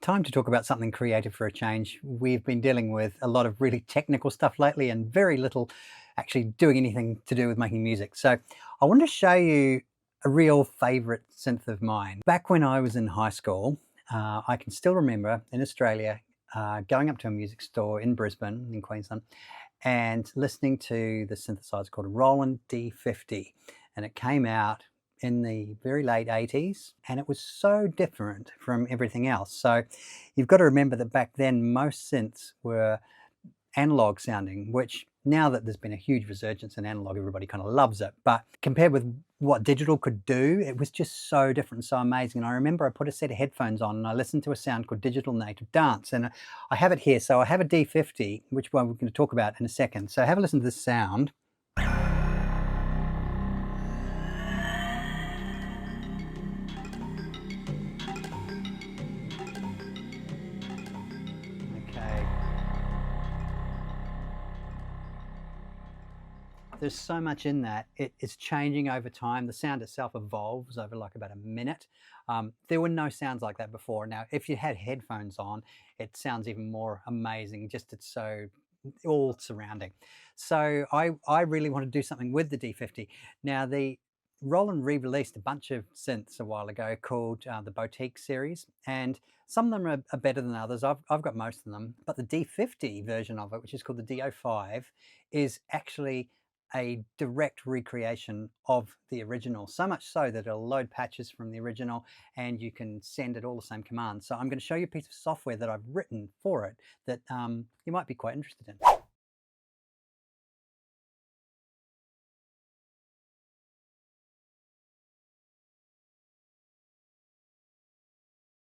Time to talk about something creative for a change. We've been dealing with a lot of really technical stuff lately and very little actually doing anything to do with making music. So I want to show you a real favorite synth of mine. Back when I was in high school, I can still remember in Australia going up to a music store in Brisbane, in Queensland, and listening to the synthesizer called a Roland D50. And it came out in the very late 80s, and it was so different from everything else. So you've got to remember that back then most synths were analog sounding, which now that there's been a huge resurgence in analog, everybody kind of loves it. But compared with what digital could do, it was just so different and so amazing. And I remember I put a set of headphones on and I listened to a sound called Digital Native Dance. And I have it here. So I have a D50, which one we're going to talk about in a second. So have a listen to this sound. Okay. There's so much in that. It's changing over time. The sound itself evolves over like about a minute. There were no sounds like that before. Now, if you had headphones on, it sounds even more amazing. Just it's so all surrounding. So I really want to do something with the D50. Now, the Roland re-released a bunch of synths a while ago called the Boutique series, and some of them are better than others. I've got most of them, but the D50 version of it, which is called the D05, is actually a direct recreation of the original, so much so that it'll load patches from the original and you can send it all the same commands. So I'm going to show you a piece of software that I've written for it that you might be quite interested in.